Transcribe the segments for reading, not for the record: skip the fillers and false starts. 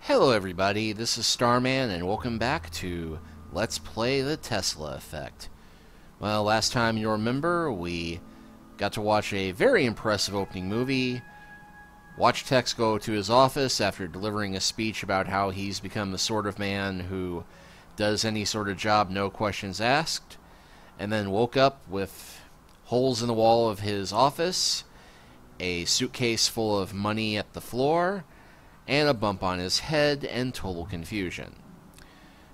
Hello everybody, this is Starman and welcome back to Let's Play the Tesla Effect. Well, last time you'll remember, we got to watch a very impressive opening movie, watch Tex go to his office after delivering a speech about how he's become the sort of man who does any sort of job, no questions asked, and then woke up with holes in the wall of his office, a suitcase full of money at the floor, and a bump on his head, and total confusion.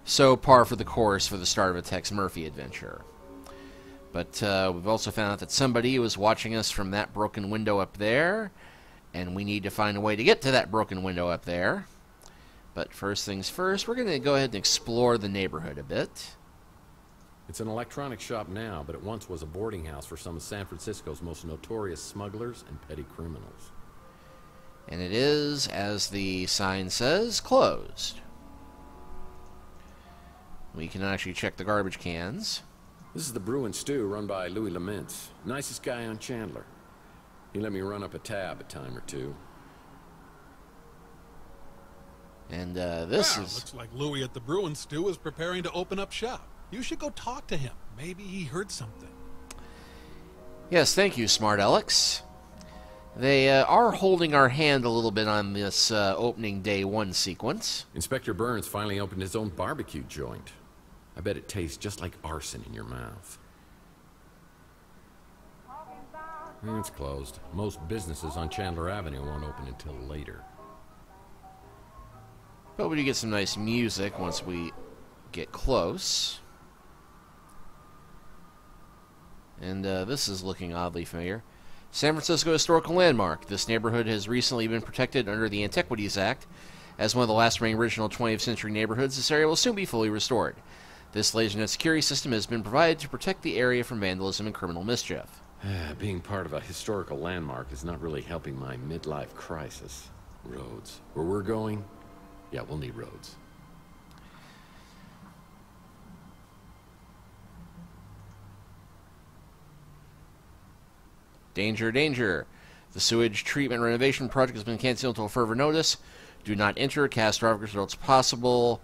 So par for the course for the start of a Tex Murphy adventure. But we've also found out that somebody was watching us from that broken window up there, and we need to find a way to get to that broken window up there. But first things first, we're going to go ahead and explore the neighborhood a bit. It's an electronics shop now, but it once was a boarding house for some of San Francisco's most notorious smugglers and petty criminals. And it is, as the sign says, closed. We can actually check the garbage cans. This is the Brew and Stew run by Louis Lamintz. Nicest guy on Chandler. He let me run up a tab a time or two. And this is... Looks like Louis at the Brew and Stew is preparing to open up shop. You should go talk to him. Maybe he heard something. Yes, thank you, Smart Alex. They are holding our hand a little bit on this opening day one sequence. Inspector Burns finally opened his own barbecue joint. I bet it tastes just like arson in your mouth. It's closed. Most businesses on Chandler Avenue won't open until later. But we do get some nice music once we get close. And this is looking oddly familiar. San Francisco Historical Landmark. This neighborhood has recently been protected under the Antiquities Act. As one of the last remaining original 20th century neighborhoods, this area will soon be fully restored. This laser-net security system has been provided to protect the area from vandalism and criminal mischief. Being part of a historical landmark is not really helping my midlife crisis. Roads. Where we're going? Yeah, we'll need roads. Danger, danger. The sewage treatment renovation project has been canceled until further notice. Do not enter. Catastrophic results possible.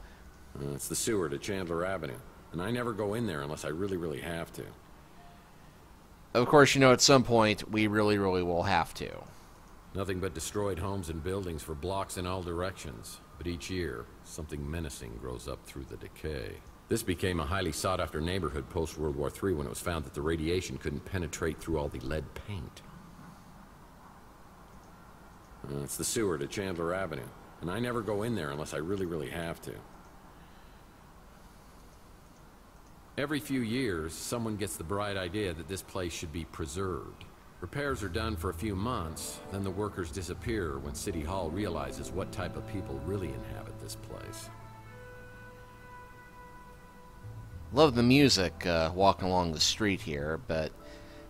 It's the sewer to Chandler Avenue. And I never go in there unless I really have to. Of course, you know, at some point, we really will have to. Nothing but destroyed homes and buildings for blocks in all directions. But each year, something menacing grows up through the decay. This became a highly sought-after neighborhood post-World War III when it was found that the radiation couldn't penetrate through all the lead paint. It's the sewer to Chandler Avenue. And I never go in there unless I really have to. Every few years, someone gets the bright idea that this place should be preserved. Repairs are done for a few months, then the workers disappear when City Hall realizes what type of people really inhabit this place. Love the music walking along the street here, but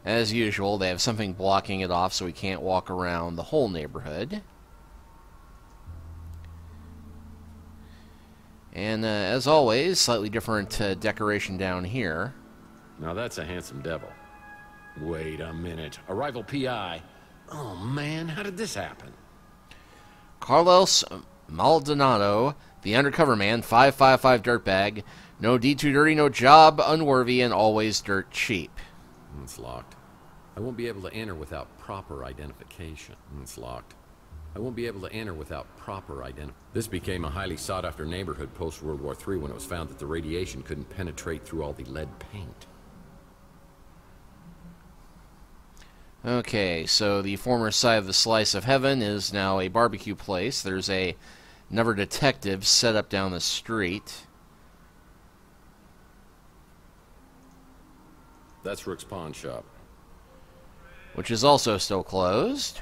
as usual, they have something blocking it off so we can't walk around the whole neighborhood. And as always, slightly different decoration down here. Now that's a handsome devil. Wait a minute. A rival PI. Oh man, how did this happen? Carlos Maldonado, the undercover man, 555 dirtbag. No deed too dirty, no job unworthy, and always dirt cheap. It's locked. I won't be able to enter without proper identification. It's locked. I won't be able to enter without proper identification. This became a highly sought-after neighborhood post-World War III when it was found that the radiation couldn't penetrate through all the lead paint. Okay, so the former site of the Slice of Heaven is now a barbecue place. There's another detective set up down the street. That's Rook's pawn shop. Which is also still closed.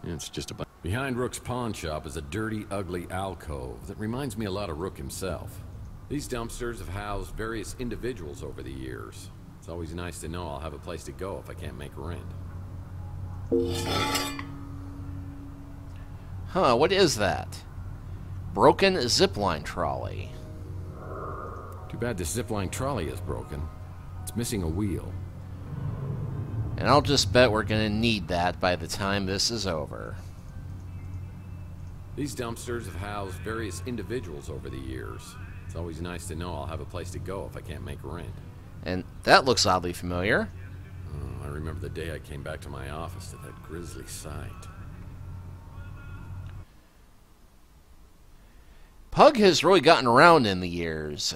It's just a... Behind Rook's pawn shop is a dirty, ugly alcove that reminds me a lot of Rook himself. These dumpsters have housed various individuals over the years. It's always nice to know I'll have a place to go if I can't make rent. Huh, what is that? Broken zipline trolley. Too bad this zipline trolley is broken. It's missing a wheel. And I'll just bet we're going to need that by the time this is over. These dumpsters have housed various individuals over the years. It's always nice to know I'll have a place to go if I can't make rent. And that looks oddly familiar. Oh, I remember the day I came back to my office to that grisly sight. Pug has really gotten around in the years,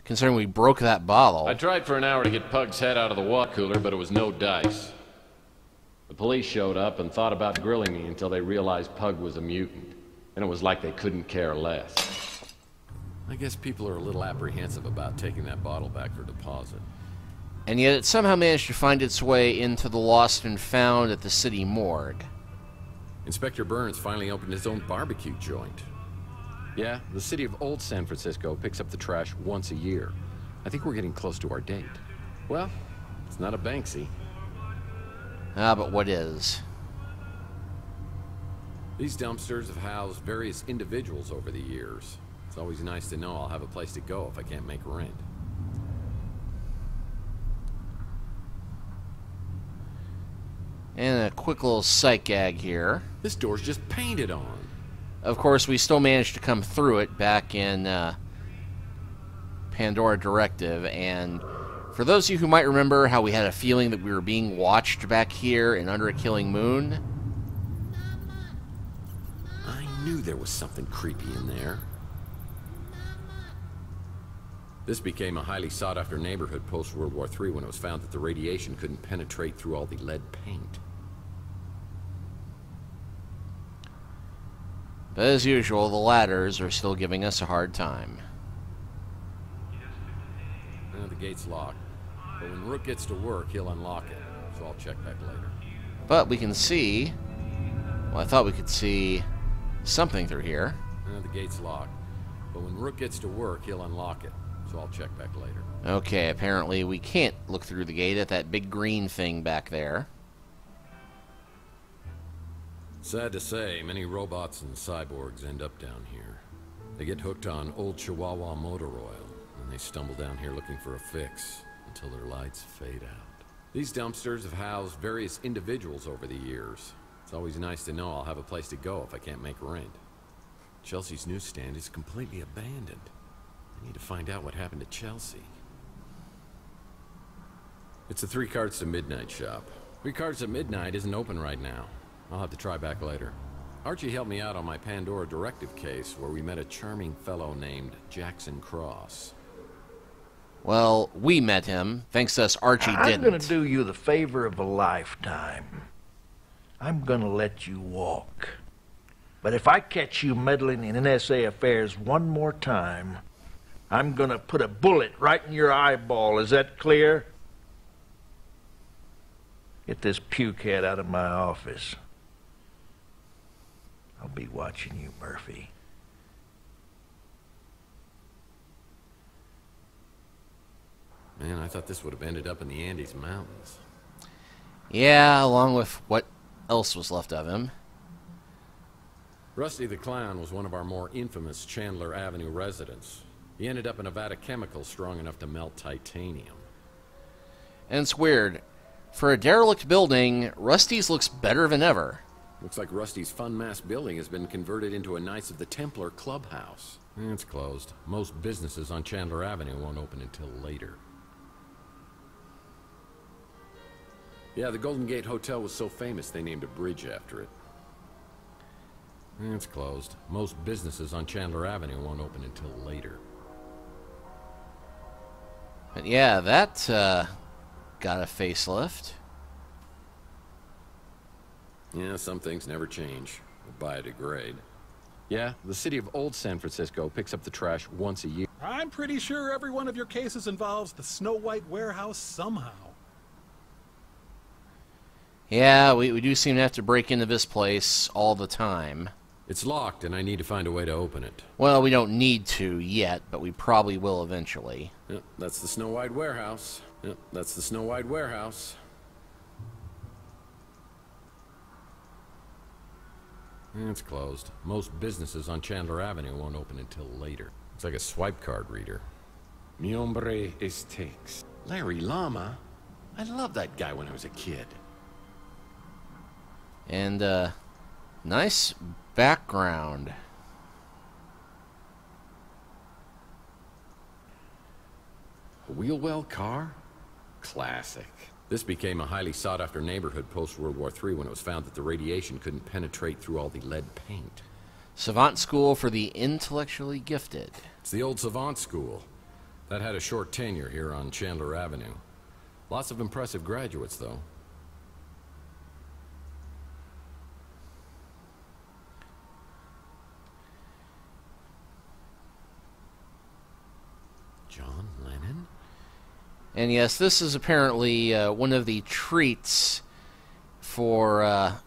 considering we broke that bottle. I tried for an hour to get Pug's head out of the water cooler, but it was no dice. The police showed up and thought about grilling me until they realized Pug was a mutant. And it was like they couldn't care less. I guess people are a little apprehensive about taking that bottle back for deposit. And yet it somehow managed to find its way into the lost and found at the city morgue. Inspector Burns finally opened his own barbecue joint. Yeah, the city of Old San Francisco picks up the trash once a year. I think we're getting close to our date. Well, it's not a Banksy. Ah, but what is? These dumpsters have housed various individuals over the years. It's always nice to know I'll have a place to go if I can't make rent. And a quick little sight gag here. This door's just painted on. Of course, we still managed to come through it back in Pandora Directive, and for those of you who might remember how we had a feeling that we were being watched back here in Under a Killing Moon, I knew there was something creepy in there. This became a highly sought-after neighborhood post-World War III when it was found that the radiation couldn't penetrate through all the lead paint. but as usual, the ladders are still giving us a hard time. The gate's locked, but when Rook gets to work, he'll unlock it, so I'll check back later. But we can see... Well, I thought we could see something through here. The gate's locked, but when Rook gets to work, he'll unlock it, so I'll check back later. Okay, apparently we can't look through the gate at that big green thing back there. Sad to say, many robots and cyborgs end up down here. They get hooked on old Chihuahua motor oil, and they stumble down here looking for a fix until their lights fade out. These dumpsters have housed various individuals over the years. It's always nice to know I'll have a place to go if I can't make rent. Chelsea's newsstand is completely abandoned. I need to find out what happened to Chelsea. It's a 3 Cards to Midnight shop. 3 Cards to Midnight isn't open right now. I'll have to try back later. Archie helped me out on my Pandora Directive case where we met a charming fellow named Jackson Cross. Well, we met him. Thanks to us, Archie didn't. I'm going to do you the favor of a lifetime. I'm going to let you walk. But if I catch you meddling in NSA affairs one more time, I'm going to put a bullet right in your eyeball. Is that clear? Get this pukehead out of my office. I'll be watching you, Murphy. Man, I thought this would have ended up in the Andes Mountains. Yeah, along with what else was left of him. Rusty the Clown was one of our more infamous Chandler Avenue residents. He ended up in a vat of chemicals strong enough to melt titanium. And it's weird. For a derelict building, Rusty's looks better than ever. Looks like Rusty's Fun Mass building has been converted into a Knights of the Templar clubhouse. It's closed. Most businesses on Chandler Avenue won't open until later. Yeah, the Golden Gate Hotel was so famous they named a bridge after it. It's closed. Most businesses on Chandler Avenue won't open until later. But yeah, that got a facelift. Yeah, some things never change or biodegrade. Yeah, the city of Old San Francisco picks up the trash once a year. I'm pretty sure every one of your cases involves the Snow White warehouse somehow. Yeah, we do seem to have to break into this place all the time. It's locked, and I need to find a way to open it. Well, we don't need to yet, but we probably will eventually. Yep, that's the Snow White warehouse. Yep, that's the Snow White warehouse. It's closed. Most businesses on Chandler Avenue won't open until later. It's like a swipe card reader. Mi hombre es Tex. Larry Lama? I loved that guy when I was a kid. And, nice background. A wheel-well car? Classic. This became a highly sought-after neighborhood post-World War III when it was found that the radiation couldn't penetrate through all the lead paint. Savant School for the Intellectually Gifted. It's the old Savant School. That had a short tenure here on Chandler Avenue. Lots of impressive graduates, though. John Lennon? And yes, this is apparently one of the treats for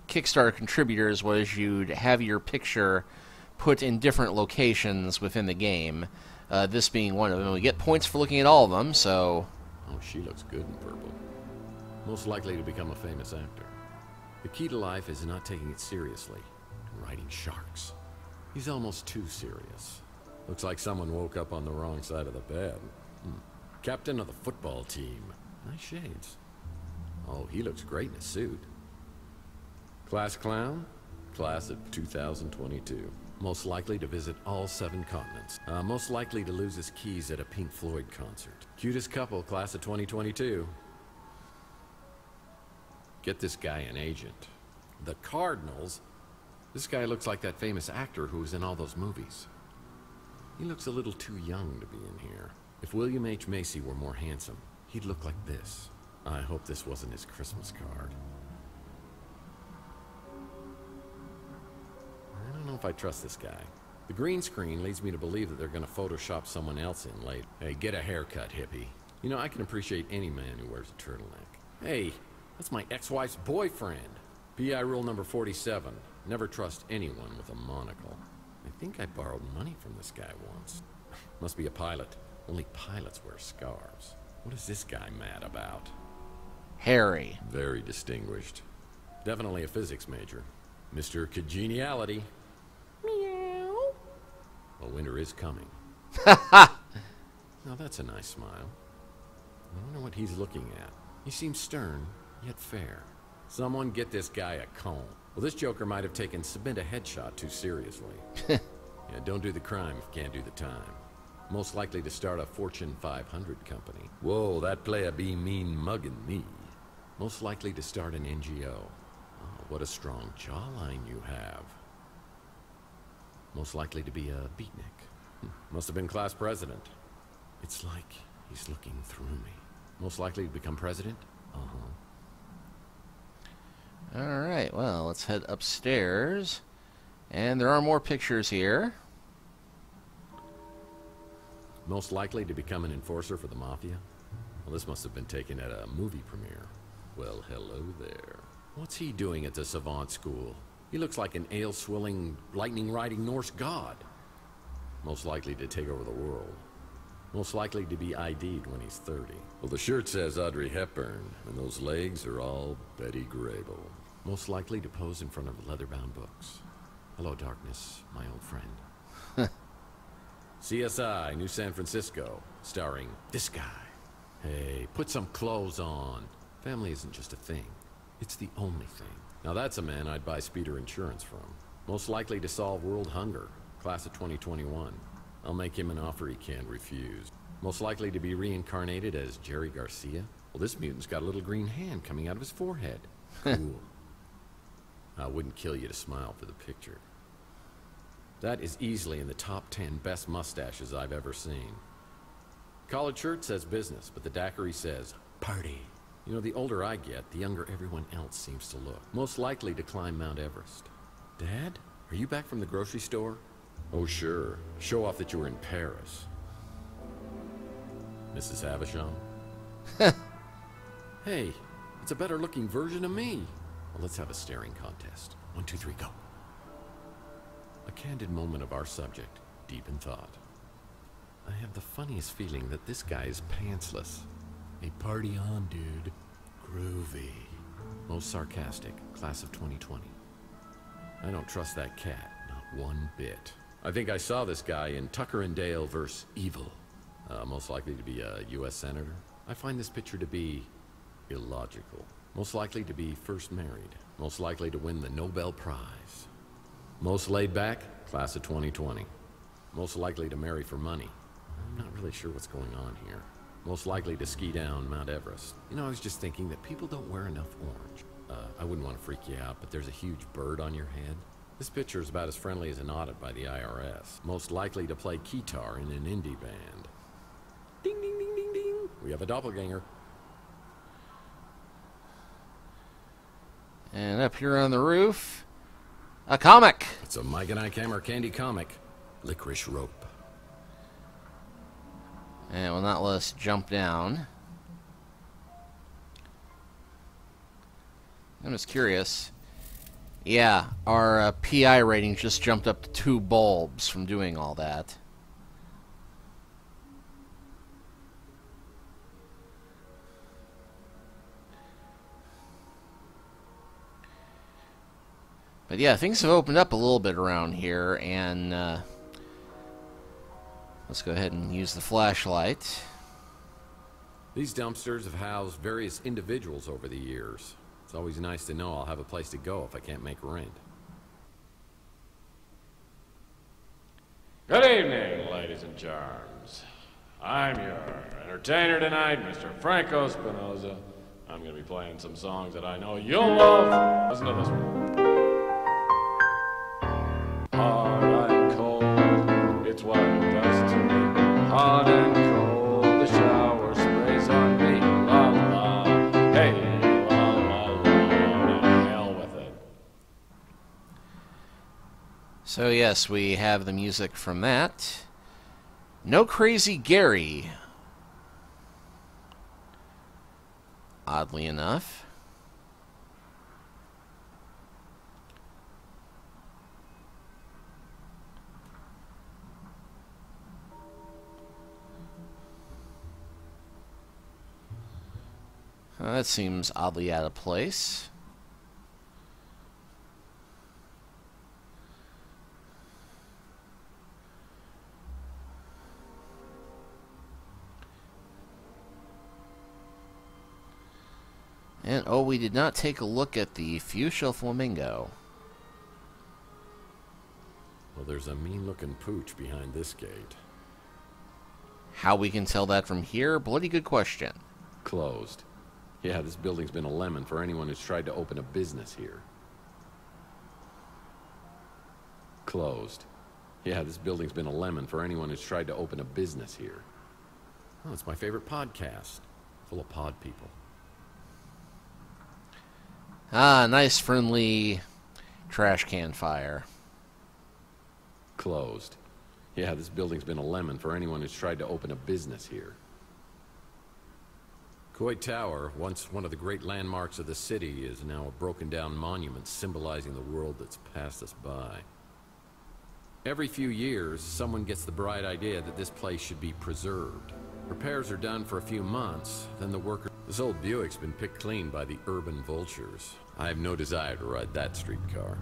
Kickstarter contributors was you'd have your picture put in different locations within the game. This being one of them. We get points for looking at all of them, so... Oh, she looks good in purple. Most likely to become a famous actor. The key to life is not taking it seriously and riding sharks. He's almost too serious. Looks like someone woke up on the wrong side of the bed. Captain of the football team. Nice shades. Oh, he looks great in a suit. Class clown? Class of 2022. Most likely to visit all 7 continents. Most likely to lose his keys at a Pink Floyd concert. Cutest couple, class of 2022. Get this guy an agent. The Cardinals? This guy looks like that famous actor who was in all those movies. He looks a little too young to be in here. If William H. Macy were more handsome, he'd look like this. I hope this wasn't his Christmas card. I don't know if I trust this guy. The green screen leads me to believe that they're going to Photoshop someone else in late. Hey, get a haircut, hippie. You know, I can appreciate any man who wears a turtleneck. Hey, that's my ex-wife's boyfriend. PI rule number 47. Never trust anyone with a monocle. I think I borrowed money from this guy once. Must be a pilot. Only pilots wear scarves. What is this guy mad about? Harry. Very distinguished. Definitely a physics major. Mr. Congeniality. Meow. Well, winter is coming. Now that's a nice smile. I wonder what he's looking at. He seems stern, yet fair. Someone get this guy a comb. Well, this joker might have taken submit a headshot too seriously. Yeah, don't do the crime if you can't do the time. Most likely to start a Fortune 500 company. Whoa, that player be mean mugging me. Most likely to start an NGO. Oh, what a strong jawline you have. Most likely to be a beatnik. Must have been class president. It's like he's looking through me. Most likely to become president? Alright, well, let's head upstairs. And there are more pictures here. Most likely to become an enforcer for the Mafia? Well, this must have been taken at a movie premiere. Well, hello there. What's he doing at the Savant School? He looks like an ale-swilling, lightning-riding Norse god. Most likely to take over the world. Most likely to be ID'd when he's 30. Well, the shirt says Audrey Hepburn, and those legs are all Betty Grable. Most likely to pose in front of leather-bound books. Hello, darkness, my old friend. CSI, New San Francisco, starring this guy. Hey, put some clothes on. Family isn't just a thing. It's the only thing. Now that's a man I'd buy speeder insurance from. Most likely to solve world hunger, class of 2021. I'll make him an offer he can't refuse. Most likely to be reincarnated as Jerry Garcia. Well, this mutant's got a little green hand coming out of his forehead. Cool. I wouldn't kill you to smile for the picture. That is easily in the top 10 best mustaches I've ever seen. Collared shirt says business, but the daiquiri says party. You know, the older I get, the younger everyone else seems to look. Most likely to climb Mount Everest. Dad, are you back from the grocery store? Oh, sure. Show off that you were in Paris. Mrs. Havisham? Hey, it's a better looking version of me. Well, let's have a staring contest. 1, 2, 3, go. A candid moment of our subject, deep in thought. I have the funniest feeling that this guy is pantsless. A party on, dude. Groovy. Most sarcastic, class of 2020. I don't trust that cat, not one bit. I think I saw this guy in Tucker and Dale vs. Evil. Most likely to be a U.S. Senator. I find this picture to be illogical. Most likely to be first married. Most likely to win the Nobel Prize. Most laid back, class of 2020. Most likely to marry for money. I'm not really sure what's going on here. Most likely to ski down Mount Everest. You know, I was just thinking that people don't wear enough orange. I wouldn't want to freak you out, but there's a huge bird on your head. This picture is about as friendly as an audit by the IRS. Most likely to play guitar in an indie band. Ding, ding, ding, ding, ding. We have a doppelganger. And up here on the roof, a comic. It's a Mike and Ike Hammer candy comic. Licorice Rope. And it will not let us jump down. I'm just curious. Yeah, our PI rating just jumped up to 2 bulbs from doing all that. But yeah, things have opened up a little bit around here, and let's go ahead and use the flashlight. These dumpsters have housed various individuals over the years. It's always nice to know I'll have a place to go if I can't make rent. Good evening, ladies and charms. I'm your entertainer tonight, Mr. Franco Spinoza. I'm going to be playing some songs that I know you'll love. Listen to this one. Hard and cold, it's what it does to me. Hot and cold, the shower sprays on me. La la, hey. So yes, we have the music from that. No Crazy Gary. Oddly enough. That seems oddly out of place. And, oh, we did not take a look at the fuchsia flamingo. Well, there's a mean-looking pooch behind this gate. How we can tell that from here? Bloody good question. Closed. Yeah, this building's been a lemon for anyone who's tried to open a business here. Closed. Yeah, this building's been a lemon for anyone who's tried to open a business here. Oh, it's my favorite podcast. Full of pod people. Ah, nice friendly trash can fire. Closed. Yeah, this building's been a lemon for anyone who's tried to open a business here. Coit Tower, once one of the great landmarks of the city, is now a broken-down monument symbolizing the world that's passed us by. Every few years, someone gets the bright idea that this place should be preserved. Repairs are done for a few months, then the workers... This old Buick's been picked clean by the urban vultures. I have no desire to ride that streetcar.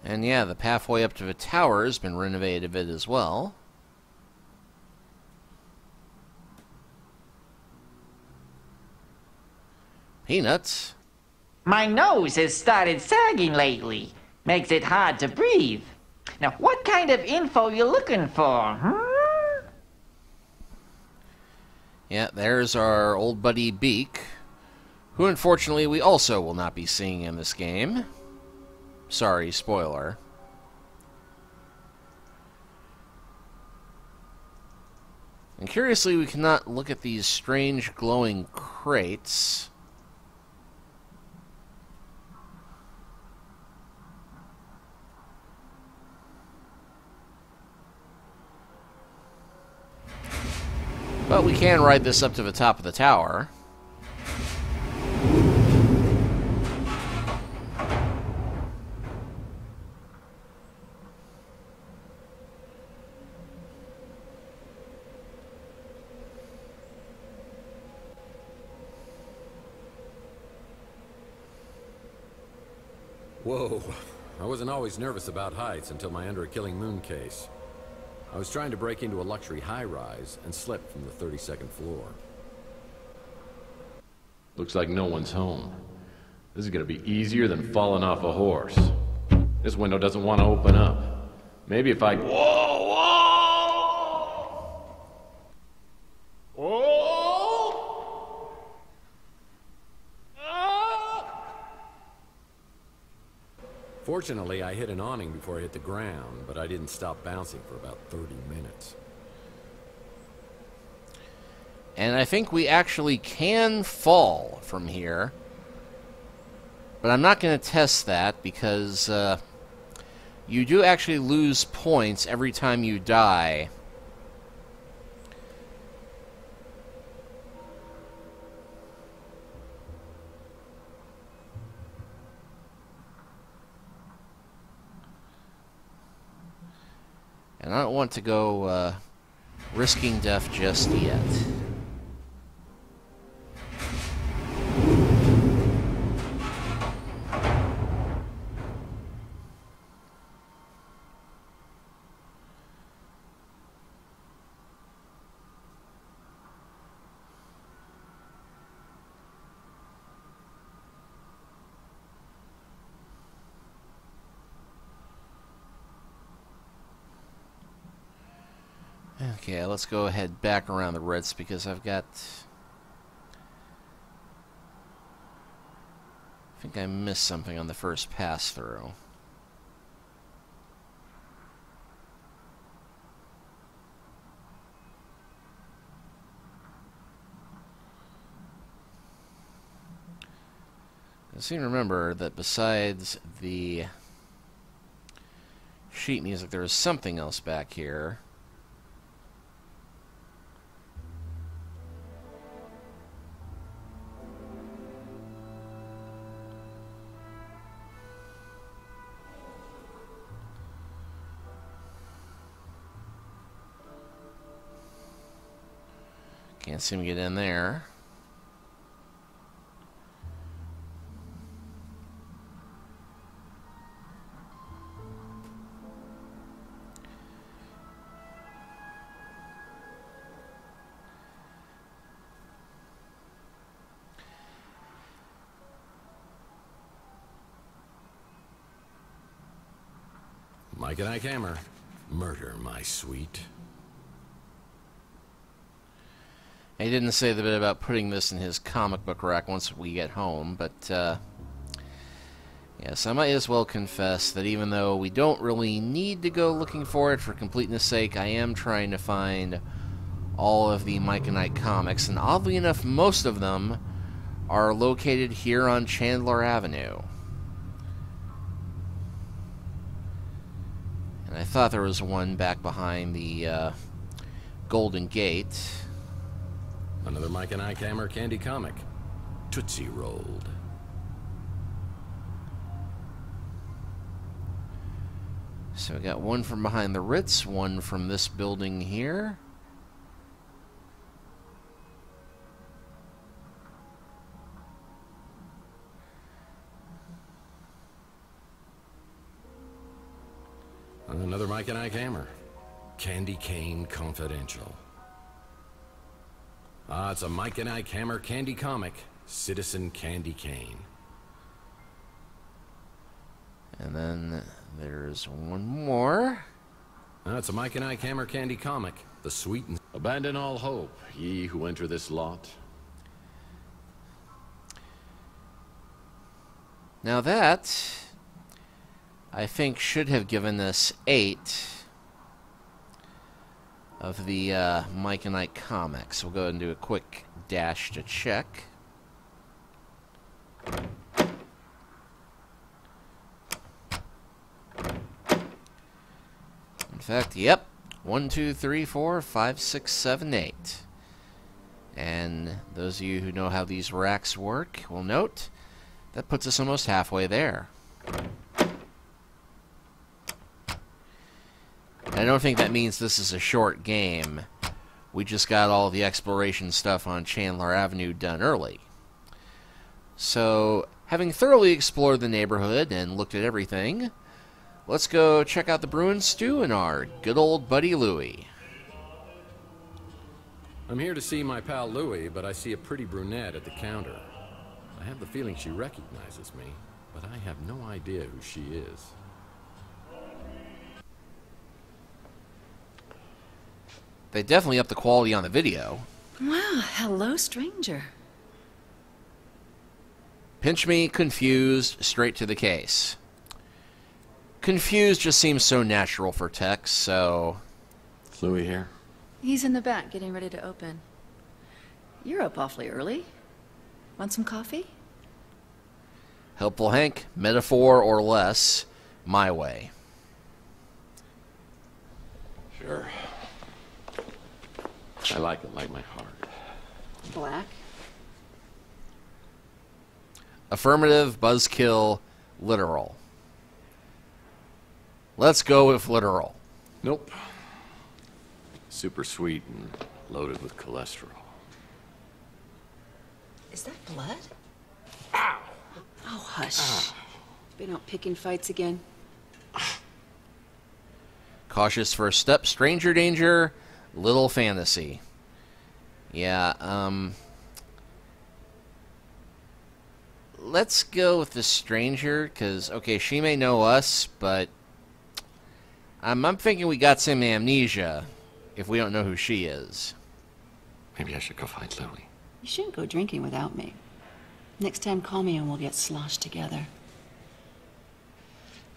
And yeah, the pathway up to the tower has been renovated a bit as well. Peanuts. My nose has started sagging lately. Makes it hard to breathe. Now, what kind of info you looking for, huh? Yeah, there's our old buddy Beak, who unfortunately we also will not be seeing in this game. Sorry, spoiler. And curiously, we cannot look at these strange glowing crates. But we can ride this up to the top of the tower. Whoa. I wasn't always nervous about heights until my Under a Killing Moon case. I was trying to break into a luxury high-rise and slipped from the 32nd floor. Looks like no one's home. This is gonna be easier than falling off a horse. This window doesn't want to open up. Maybe if I... Whoa! Whoa! Whoa! Ah! Fortunately, I hit an awning before I hit the ground, but I didn't stop bouncing for about 30 minutes. And I think we actually can fall from here. But I'm not going to test that because you do actually lose points every time you die. And I don't want to go risking death just yet. Okay, let's go ahead back around the Ritz because I've got... I think I missed something on the first pass through. I seem to remember that besides the sheet music, there was something else back here. Can't seem to get in there. Mike and Ike Hammer. Murder, my sweet. He didn't say the bit about putting this in his comic book rack once we get home, but yes, I might as well confess that even though we don't really need to go looking for it for completeness sake, I am trying to find all of the Mike and Ike comics, and oddly enough, most of them are located here on Chandler Avenue. And I thought there was one back behind the Golden Gate. Another Mike and Ike Hammer candy comic. Tootsie Rolled. So we got one from behind the Ritz, one from this building here. Another Mike and Ike Hammer. Candy Cane Confidential. Ah, it's a Mike and Ike Hammer candy comic. Citizen Candy Cane. And then there's one more. Ah, it's a Mike and Ike Hammer candy comic. The Sweet and... Abandon all hope, ye who enter this lot. Now that, I think, should have given us 8 of the Mike and Ike comics. We'll go ahead and do a quick dash to check. In fact, yep. 1, 2, 3, 4, 5, 6, 7, 8. And those of you who know how these racks work will note that puts us almost halfway there. I don't think that means this is a short game. We just got all the exploration stuff on Chandler Avenue done early. So, Having thoroughly explored the neighborhood and looked at everything, let's go check out the Bruin Stew and our good old buddy Louie. I'm here to see my pal Louie, but I see a pretty brunette at the counter. I have the feeling she recognizes me, but I have no idea who she is. They definitely upped the quality on the video. Well, hello, stranger. Pinch me, confused, straight to the case. Confused just seems so natural for text, so... Is Louie here? He's in the back, getting ready to open. You're up awfully early. Want some coffee? Helpful Hank, metaphor or less, my way. Sure. I like it like my heart. Black. Affirmative, buzzkill, literal. Let's go with literal. Nope. Super sweet and loaded with cholesterol. Is that blood? Ow! Oh, hush. Been out picking fights again. Cautious first step, stranger danger, little fantasy. Yeah, let's go with the stranger, because, okay, she may know us, but I'm thinking we got some amnesia if we don't know who she is. Maybe I should go find Louie. You shouldn't go drinking without me. Next time, call me and we'll get sloshed together.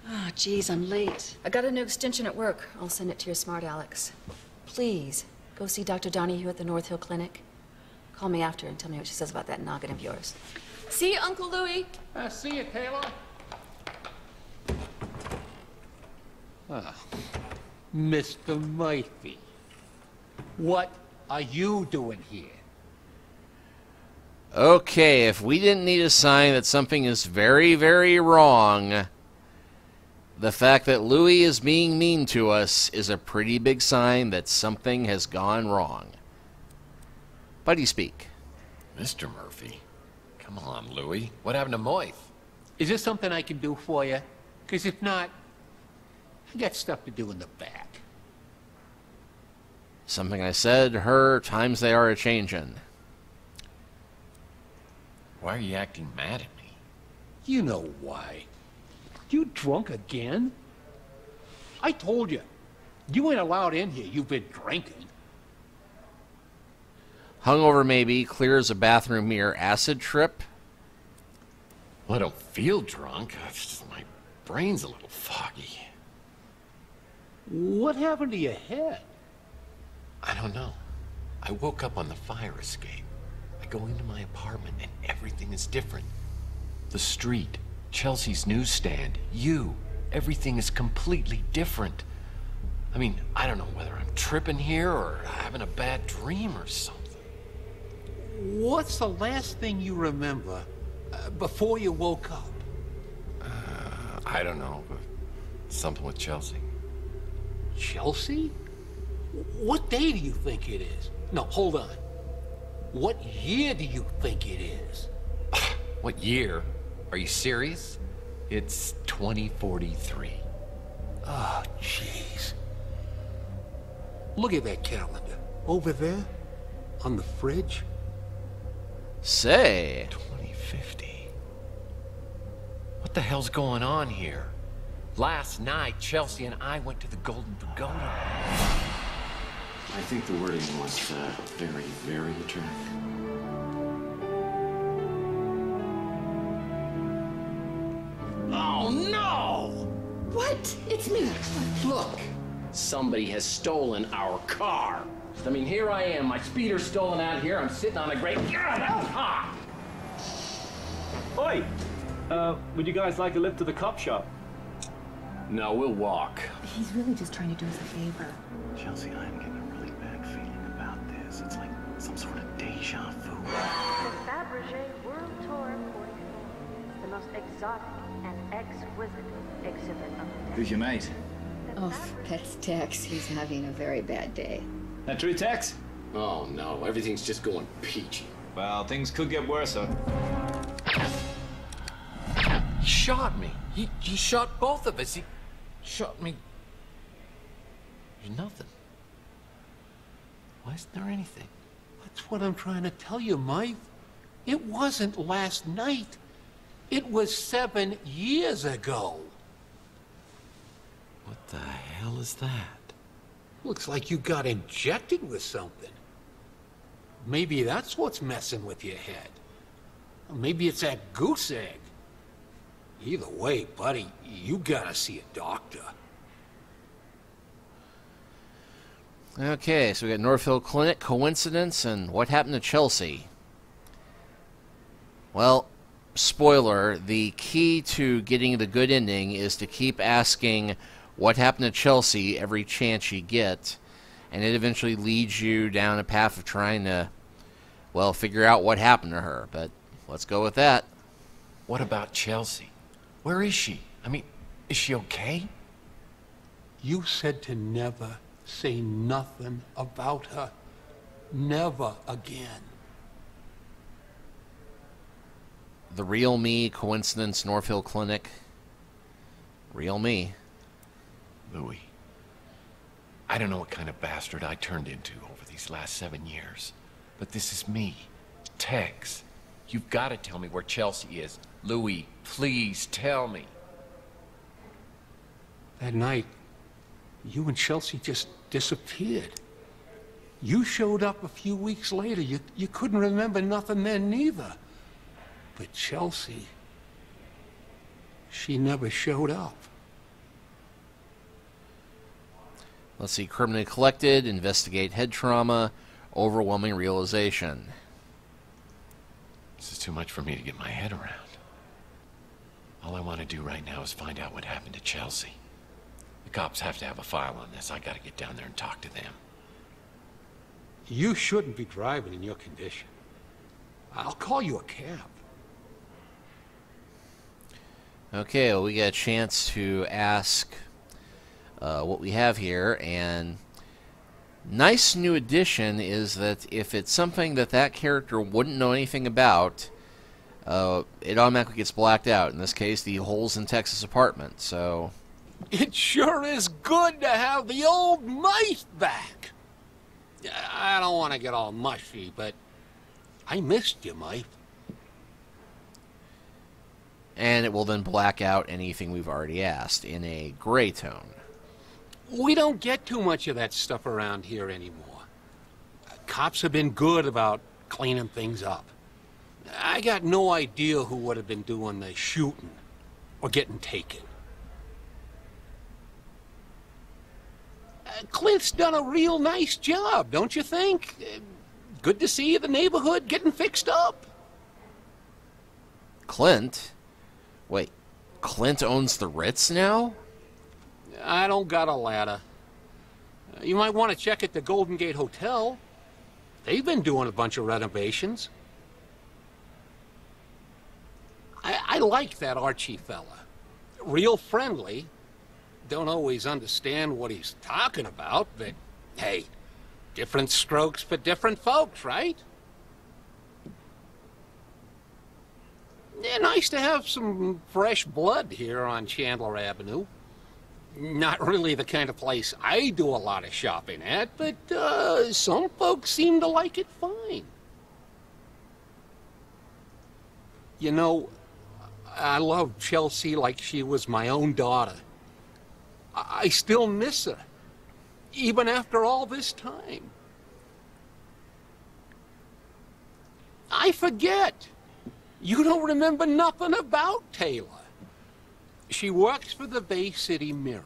Oh, geez, I'm late. I got a new extension at work. I'll send it to your smart Alex. Please, go see Dr. Donahue at the North Hill Clinic. Call me after and tell me what she says about that noggin of yours. See you, Uncle Louie. See you, Taylor. Mr. Murphy, what are you doing here? Okay, if we didn't need a sign that something is very, very wrong, the fact that Louie is being mean to us is a pretty big sign that something has gone wrong. Buddy speak. Mr. Murphy? Come on, Louie. What happened to Moith? Is there something I can do for you? Because if not, I got stuff to do in the back. Something I said, her, times they are a-changin'. Why are you acting mad at me? You know why. You drunk again? I told you. You ain't allowed in here. You've been drinking. Hungover maybe, clear as a bathroom mirror, acid trip. Well, I don't feel drunk. It's just my brain's a little foggy. What happened to your head? I don't know. I woke up on the fire escape. I go into my apartment and everything is different. The street, Chelsea's newsstand, you. Everything is completely different. I mean, I don't know whether I'm tripping here or having a bad dream or something. What's the last thing you remember before you woke up? I don't know, but something with Chelsea. Chelsea? What day do you think it is? No, hold on. What year do you think it is? What year? Are you serious? It's 2043. Oh, jeez. Look at that calendar. Over there, on the fridge. Say. 2050. What the hell's going on here? Last night, Chelsea and I went to the Golden Pagoda. I think the wording was very, very attractive. Oh, no! What? It's me. Look, somebody has stolen our car. I mean, here I am, my speeder's stolen out here, I'm sitting on a great... God, that was hot! Oi! Would you guys like a lift to the cop shop? No, we'll walk. He's really just trying to do us a favor. Chelsea, I'm getting a really bad feeling about this. It's like some sort of deja vu. The Fabergé World Tour 44. The most exotic and exquisite exhibit of the day. Who's your mate? Oh, that's Tex. He's having a very bad day. That true, Tex? Oh, no, everything's just going peachy. Well, things could get worse, huh? shot me. He shot both of us. He shot me. There's nothing. Why isn't there anything? That's what I'm trying to tell you, Mike. It wasn't last night. It was 7 years ago. What the hell is that? Looks like you got injected with something. Maybe that's what's messing with your head. Or maybe it's that goose egg. Either way, buddy, you gotta see a doctor. Okay, so we got Northfield Clinic, coincidence, and what happened to Chelsea? Well, spoiler, the key to getting the good ending is to keep asking what happened to Chelsea every chance you get, and it eventually leads you down a path of trying to, well, figure out what happened to her, but let's go with that. What about Chelsea? Where is she? I mean, is she okay? You said to never say nothing about her. Never again. The real me, coincidence, Northfield Clinic. Real me. Louis, I don't know what kind of bastard I turned into over these last 7 years, but this is me, Tex. You've got to tell me where Chelsea is. Louis, please tell me. That night, you and Chelsea just disappeared. You showed up a few weeks later. You couldn't remember nothing then neither. But Chelsea, she never showed up. Let's see, criminally collected, investigate head trauma, overwhelming realization. This is too much for me to get my head around. All I want to do right now is find out what happened to Chelsea. The cops have to have a file on this. I gotta get down there and talk to them. You shouldn't be driving in your condition. I'll call you a cab. Okay, well, we got a chance to ask what we have here, and nice new addition is that if it's something that that character wouldn't know anything about, it automatically gets blacked out. In this case, the holes in Texas apartment, so... It sure is good to have the old mice back. I don't want to get all mushy, but I missed you, Mike. And it will then black out anything we've already asked in a gray tone. We don't get too much of that stuff around here anymore. Cops have been good about cleaning things up. I got no idea who would have been doing the shooting or getting taken. Clint's done a real nice job, don't you think? Good to see the neighborhood getting fixed up. Clint? Wait, Clint owns the Ritz now? I don't got a ladder. You might want to check at the Golden Gate Hotel. They've been doing a bunch of renovations. I like that Archie fella. Real friendly. Don't always understand what he's talking about, but hey, different strokes for different folks, right? Yeah, nice to have some fresh blood here on Chandler Avenue. Not really the kind of place I do a lot of shopping at, but some folks seem to like it fine. You know, I love Chelsea like she was my own daughter. I still miss her, even after all this time. I forget. You don't remember nothing about Taylor. She works for the Bay City Mirror,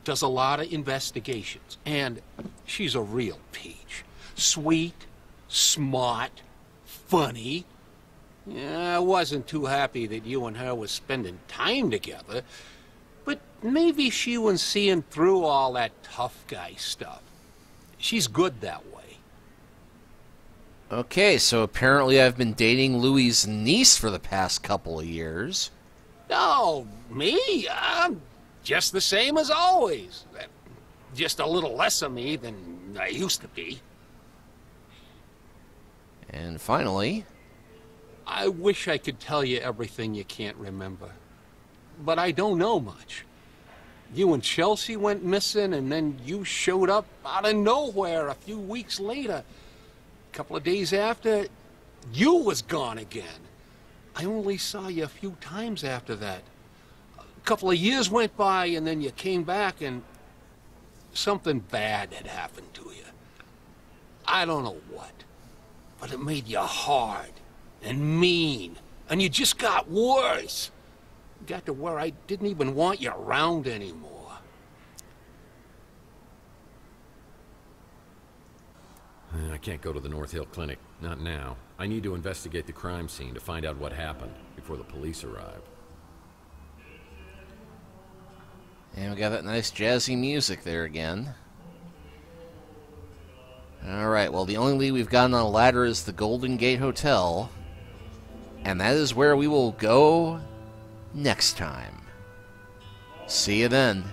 does a lot of investigations, and she's a real peach. Sweet, smart, funny. Yeah, I wasn't too happy that you and her was spending time together, but maybe she was seeing through all that tough guy stuff. She's good that way. Okay, so apparently I've been dating Louie's niece for the past couple of years. Oh, me? I'm just the same as always. Just a little less of me than I used to be. And finally... I wish I could tell you everything you can't remember. but I don't know much. You and Chelsea went missing, and then you showed up out of nowhere a few weeks later. A couple of days after, you was gone again. I only saw you a few times after that. A couple of years went by, and then you came back, and something bad had happened to you. I don't know what, but it made you hard and mean, and you just got worse. Got to where I didn't even want you around anymore. I can't go to the North Hill Clinic. Not now. I need to investigate the crime scene to find out what happened before the police arrive. And we got that nice jazzy music there again. Alright, well, the only lead we've gotten on a ladder is the Golden Gate Hotel. And that is where we will go next time. See you then.